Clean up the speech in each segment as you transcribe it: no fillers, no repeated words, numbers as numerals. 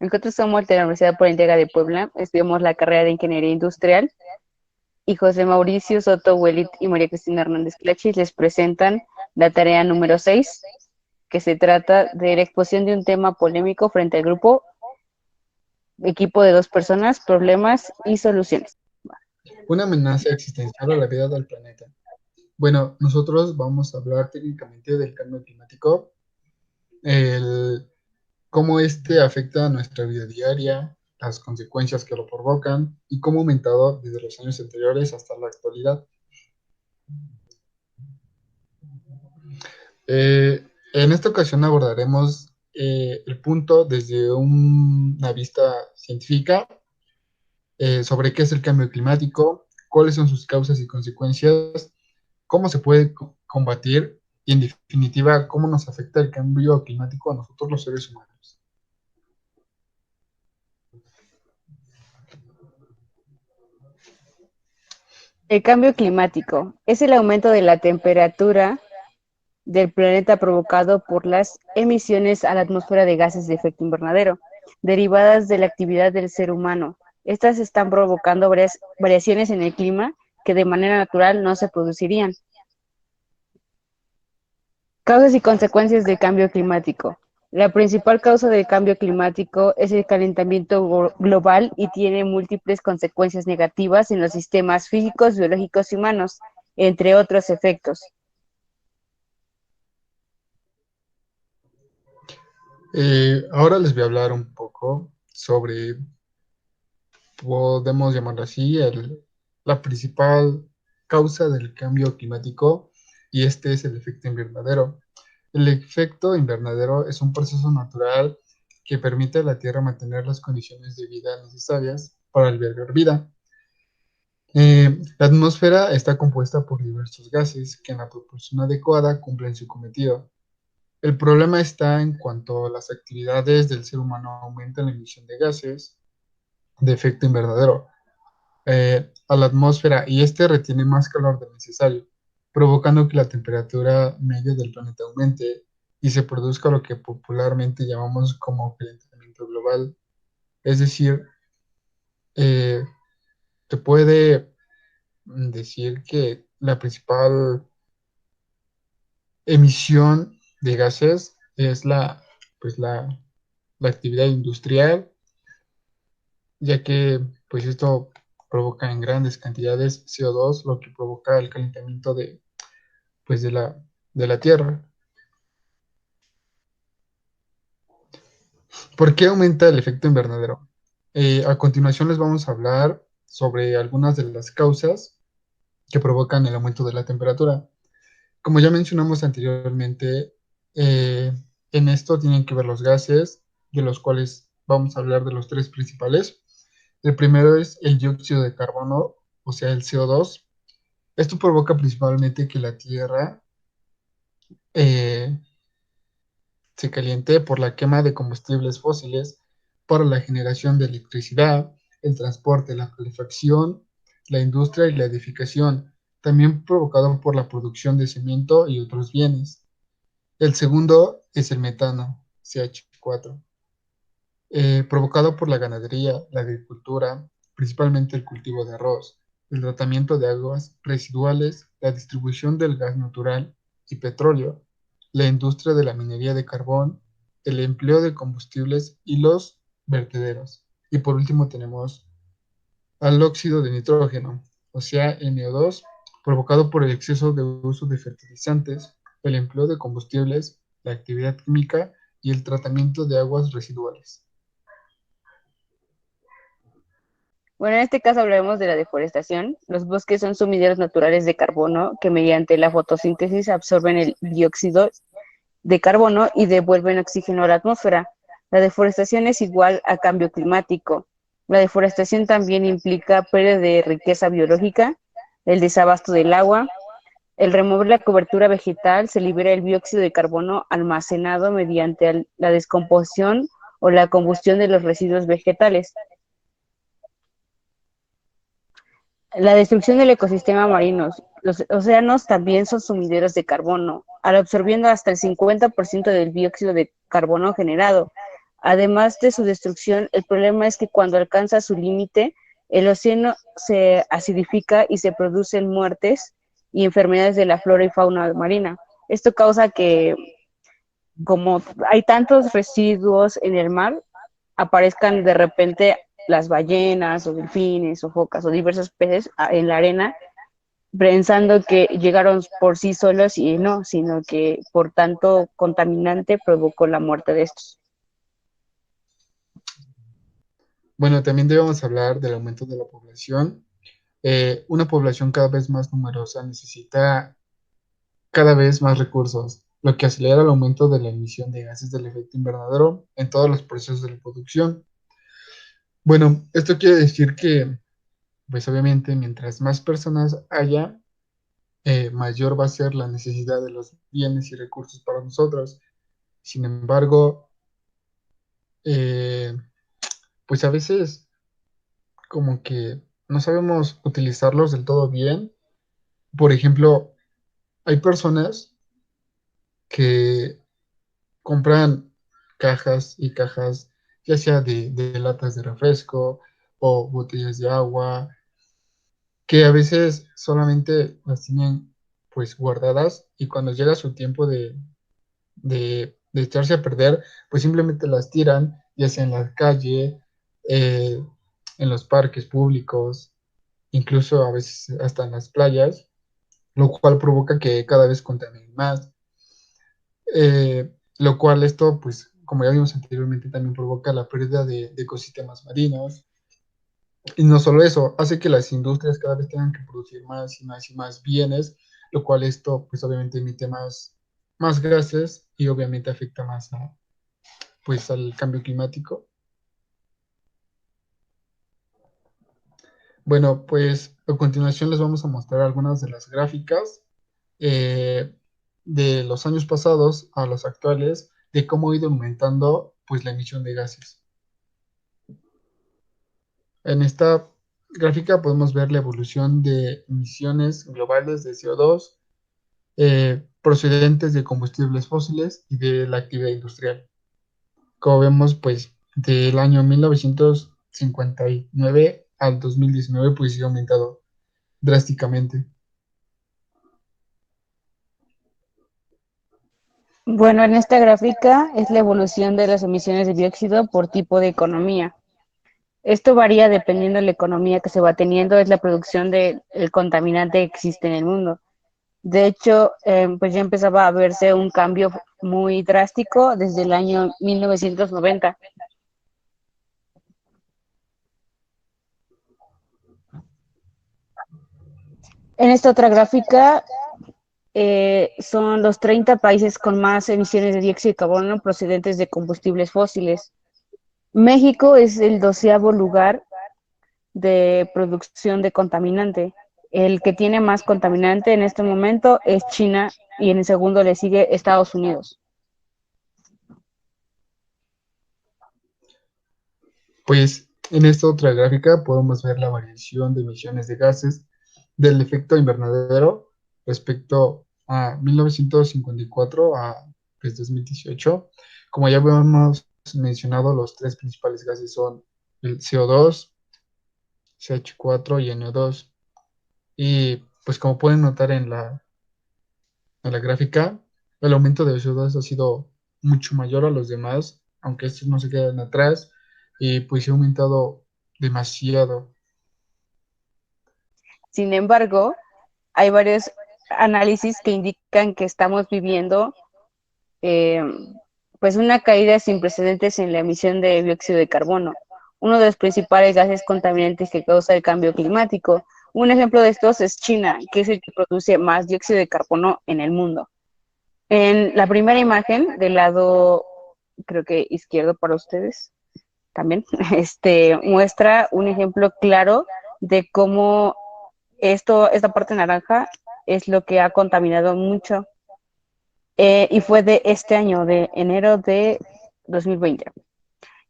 Nosotros somos de la Universidad Politécnica de Puebla, estudiamos la carrera de Ingeniería Industrial y José Mauricio Soto Huelit y María Cristina Hernández Clachis les presentan la tarea número 6, que se trata de la exposición de un tema polémico frente al grupo equipo de 2 personas, problemas y soluciones. Una amenaza existencial a la vida del planeta. Bueno, nosotros vamos a hablar técnicamente del cambio climático, el, cómo este afecta a nuestra vida diaria, las consecuencias que lo provocan y cómo ha aumentado desde los años anteriores hasta la actualidad. En esta ocasión abordaremos el punto desde una vista científica sobre qué es el cambio climático, cuáles son sus causas y consecuencias, cómo se puede combatir y, en definitiva, cómo nos afecta el cambio climático a nosotros los seres humanos. El cambio climático es el aumento de la temperatura del planeta provocado por las emisiones a la atmósfera de gases de efecto invernadero, derivadas de la actividad del ser humano. Estas están provocando variaciones en el clima que de manera natural no se producirían. Causas y consecuencias del cambio climático. La principal causa del cambio climático es el calentamiento global y tiene múltiples consecuencias negativas en los sistemas físicos, biológicos y humanos, entre otros efectos. Ahora les voy a hablar un poco sobre, podemos llamarlo así, la principal causa del cambio climático, y este es el efecto invernadero. El efecto invernadero es un proceso natural que permite a la Tierra mantener las condiciones de vida necesarias para albergar vida. La atmósfera está compuesta por diversos gases que en la proporción adecuada cumplen su cometido. El problema está en cuanto a las actividades del ser humano aumentan la emisión de gases de efecto invernadero a la atmósfera, y este retiene más calor del necesario, provocando que la temperatura media del planeta aumente y se produzca lo que popularmente llamamos como calentamiento global. Es decir, eh, se puede decir que la principal emisión de gases es pues la actividad industrial, ya que pues esto provoca en grandes cantidades CO2, lo que provoca el calentamiento pues de la Tierra. ¿Por qué aumenta el efecto invernadero? A continuación les vamos a hablar sobre algunas de las causas que provocan el aumento de la temperatura. Como ya mencionamos anteriormente, eh, en esto tienen que ver los gases, de los cuales vamos a hablar de los tres principales. El primero es el dióxido de carbono, o sea, el CO2. Esto provoca principalmente que la Tierra eh, se caliente por la quema de combustibles fósiles para la generación de electricidad, el transporte, la calefacción, la industria y la edificación, también provocado por la producción de cemento y otros bienes. El segundo es el metano, CH4, provocado por la ganadería, la agricultura, principalmente el cultivo de arroz, el tratamiento de aguas residuales, la distribución del gas natural y petróleo, la industria de la minería de carbón, el empleo de combustibles y los vertederos. Y por último tenemos al óxido de nitrógeno, o sea, NO2, provocado por el exceso de uso de fertilizantes, el empleo de combustibles, la actividad química y el tratamiento de aguas residuales. Bueno, en este caso hablaremos de la deforestación. Los bosques son sumideros naturales de carbono que mediante la fotosíntesis absorben el dióxido de carbono y devuelven oxígeno a la atmósfera. La deforestación es igual a cambio climático. La deforestación también implica pérdida de riqueza biológica, el desabasto del agua. El remover la cobertura vegetal se libera el dióxido de carbono almacenado mediante la descomposición o la combustión de los residuos vegetales. La destrucción del ecosistema marino. Los océanos también son sumideros de carbono, al absorbiendo hasta el 50% del dióxido de carbono generado. Además de su destrucción, el problema es que cuando alcanza su límite, el océano se acidifica y se producen muertes y enfermedades de la flora y fauna marina. Esto causa que, como hay tantos residuos en el mar, aparezcan de repente las ballenas o delfines o focas o diversos peces en la arena, pensando que llegaron por sí solos y no, sino que por tanto contaminante provocó la muerte de estos. Bueno, también debemos hablar del aumento de la población. Una población cada vez más numerosa necesita cada vez más recursos, lo que acelera el aumento de la emisión de gases del efecto invernadero en todos los procesos de la producción. Bueno, esto quiere decir que, pues obviamente, mientras más personas haya, mayor va a ser la necesidad de los bienes y recursos para nosotros. Sin embargo, eh, pues a veces como que no sabemos utilizarlos del todo bien. Por ejemplo, hay personas que compran cajas y cajas, ya sea de latas de refresco o botellas de agua, que a veces solamente las tienen pues guardadas y cuando llega su tiempo de echarse a perder, pues simplemente las tiran, ya sea en la calle, eh, en los parques públicos, incluso a veces hasta en las playas, lo cual provoca que cada vez contaminen más. Lo cual esto, pues, como ya vimos anteriormente, también provoca la pérdida de ecosistemas marinos. Y no solo eso, hace que las industrias cada vez tengan que producir más y más y más bienes, lo cual esto, pues, obviamente emite más gases y obviamente afecta más pues, al cambio climático. Bueno, pues a continuación les vamos a mostrar algunas de las gráficas eh, de los años pasados a los actuales, de cómo ha ido aumentando pues la emisión de gases. En esta gráfica podemos ver la evolución de emisiones globales de CO2 procedentes de combustibles fósiles y de la actividad industrial. Como vemos, pues del año 1959 al 2019, pues sí ha aumentado drásticamente. Bueno, en esta gráfica es la evolución de las emisiones de dióxido por tipo de economía. Esto varía dependiendo de la economía que se va teniendo, es la producción del contaminante que existe en el mundo. De hecho, pues ya empezaba a verse un cambio muy drástico desde el año 1990. En esta otra gráfica son los 30 países con más emisiones de dióxido de carbono procedentes de combustibles fósiles. México es el 12º lugar de producción de contaminante. El que tiene más contaminante en este momento es China y en el segundo le sigue Estados Unidos. Pues en esta otra gráfica podemos ver la variación de emisiones de gases del efecto invernadero respecto a 1954 a pues, 2018. Como ya habíamos mencionado, los tres principales gases son el CO2, CH4 y NO2. Y pues como pueden notar en la gráfica, el aumento de CO2 ha sido mucho mayor a los demás, aunque estos no se quedan atrás, y pues se ha aumentado demasiado. Sin embargo, hay varios análisis que indican que estamos viviendo eh, pues una caída sin precedentes en la emisión de dióxido de carbono, uno de los principales gases contaminantes que causa el cambio climático. Un ejemplo de estos es China, que es el que produce más dióxido de carbono en el mundo. En la primera imagen, del lado, creo que izquierdo para ustedes, también, muestra un ejemplo claro de cómo esta parte naranja es lo que ha contaminado mucho y fue de este año, de enero de 2020.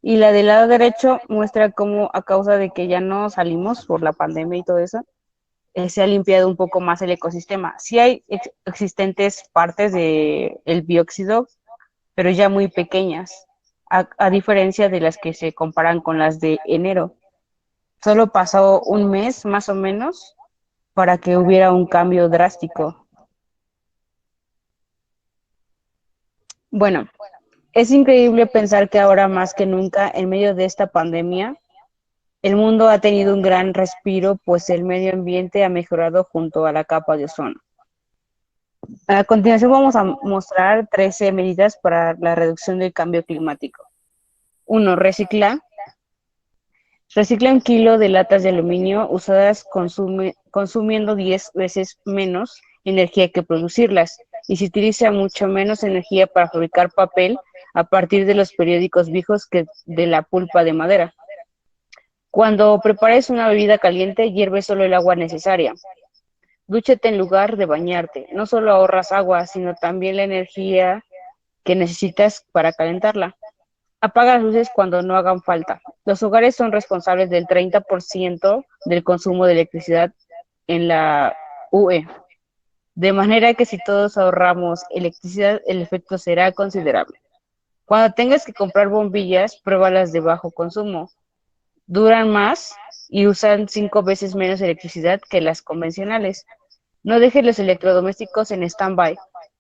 Y la del lado derecho muestra cómo a causa de que ya no salimos por la pandemia y todo eso, se ha limpiado un poco más el ecosistema. Sí hay existentes partes del dióxido, pero ya muy pequeñas. a diferencia de las que se comparan con las de enero. Solo pasó un mes más o menos para que hubiera un cambio drástico. Bueno, es increíble pensar que ahora más que nunca, en medio de esta pandemia, el mundo ha tenido un gran respiro, pues el medio ambiente ha mejorado junto a la capa de ozono. A continuación vamos a mostrar 13 medidas para la reducción del cambio climático. 1. Recicla 1 kilo de latas de aluminio usadas consumiendo 10 veces menos energía que producirlas, y se utiliza mucho menos energía para fabricar papel a partir de los periódicos viejos que de la pulpa de madera. Cuando prepares una bebida caliente, hierve solo el agua necesaria. Dúchate en lugar de bañarte. No solo ahorras agua, sino también la energía que necesitas para calentarla. Apaga las luces cuando no hagan falta. Los hogares son responsables del 30% del consumo de electricidad en la UE. De manera que si todos ahorramos electricidad, el efecto será considerable. Cuando tengas que comprar bombillas, pruébalas de bajo consumo. Duran más y usan 5 veces menos electricidad que las convencionales. No dejes los electrodomésticos en stand-by.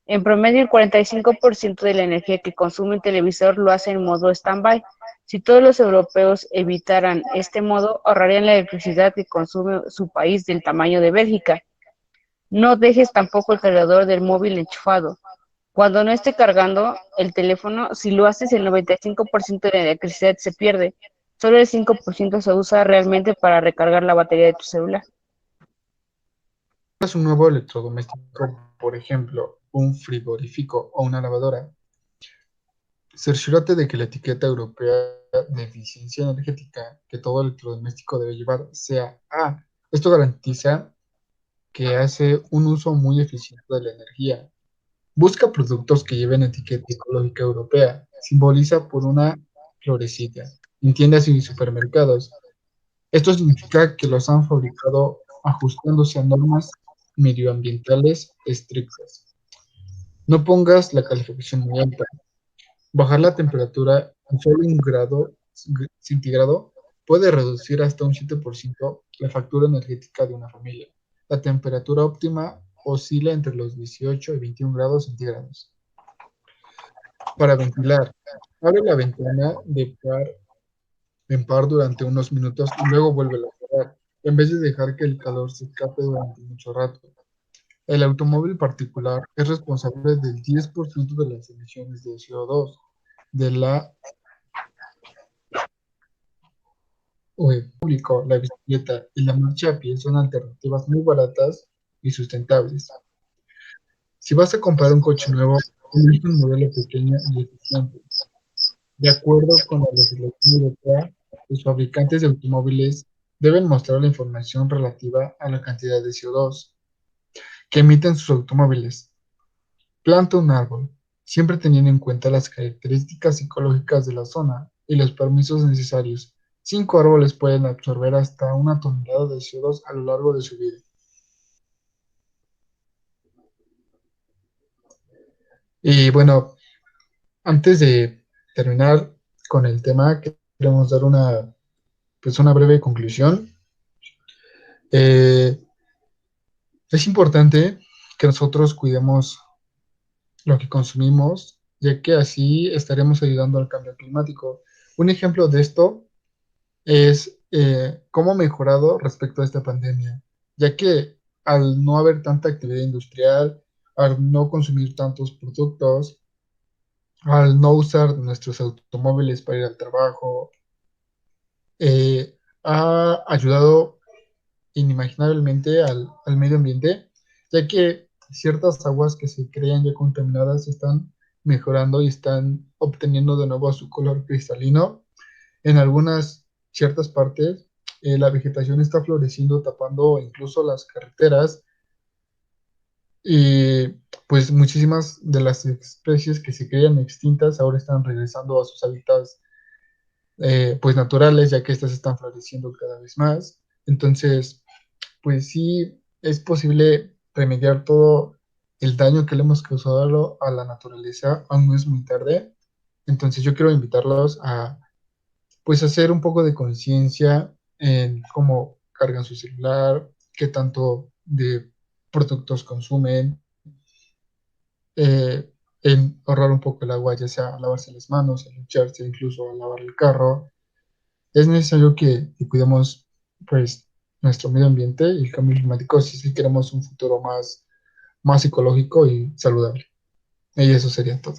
En promedio, el 45% de la energía que consume un televisor lo hace en modo stand-by. Si todos los europeos evitaran este modo, ahorrarían la electricidad que consume su país del tamaño de Bélgica. No dejes tampoco el cargador del móvil enchufado. Cuando no esté cargando el teléfono, si lo haces, el 95% de la electricidad se pierde. Solo el 5% se usa realmente para recargar la batería de tu celular. Es un nuevo electrodoméstico, por ejemplo, un frigorífico o una lavadora. Cerciórate de que la etiqueta europea de eficiencia energética que todo electrodoméstico debe llevar sea A. Esto garantiza que hace un uso muy eficiente de la energía. Busca productos que lleven etiqueta ecológica europea. Simboliza por una florecita en tiendas y supermercados. Esto significa que los han fabricado ajustándose a normas medioambientales estrictas. No pongas la calefacción muy alta. Bajar la temperatura en solo 1 grado centígrado puede reducir hasta un 7% la factura energética de una familia. La temperatura óptima oscila entre los 18 y 21 grados centígrados. Para ventilar, abre la ventana de par en par durante unos minutos y luego vuelve a cerrar, en vez de dejar que el calor se escape durante mucho rato. El automóvil particular es responsable del 10% de las emisiones de CO2 de la público. La bicicleta y la marcha a pie son alternativas muy baratas y sustentables. Si vas a comprar un coche nuevo, elige un modelo pequeño y eficiente. De acuerdo con la legislación europea, los fabricantes de automóviles deben mostrar la información relativa a la cantidad de CO2 que emiten sus automóviles. Planta un árbol, siempre teniendo en cuenta las características psicológicas de la zona y los permisos necesarios. 5 árboles pueden absorber hasta 1 tonelada de CO2 a lo largo de su vida. Y bueno, antes de terminar con el tema, queremos dar una breve conclusión. Eh, es importante que nosotros cuidemos lo que consumimos, ya que así estaremos ayudando al cambio climático. Un ejemplo de esto es cómo ha mejorado respecto a esta pandemia, ya que al no haber tanta actividad industrial, al no consumir tantos productos, al no usar nuestros automóviles para ir al trabajo, ha ayudado inimaginablemente al medio ambiente, ya que ciertas aguas que se creían ya contaminadas están mejorando y están obteniendo de nuevo su color cristalino. En algunas ciertas partes, la vegetación está floreciendo, tapando incluso las carreteras y pues muchísimas de las especies que se creían extintas ahora están regresando a sus hábitats pues naturales, ya que estas están floreciendo cada vez más. Entonces, pues sí es posible remediar todo el daño que le hemos causado a la naturaleza, aún no es muy tarde. Entonces yo quiero invitarlos a pues hacer un poco de conciencia en cómo cargan su celular, qué tanto de productos consumen, eh, en ahorrar un poco el agua, ya sea a lavarse las manos, a ducharse, incluso a lavar el carro. Es necesario que cuidemos pues nuestro medio ambiente y el cambio climático si queremos un futuro más ecológico y saludable. Y eso sería todo.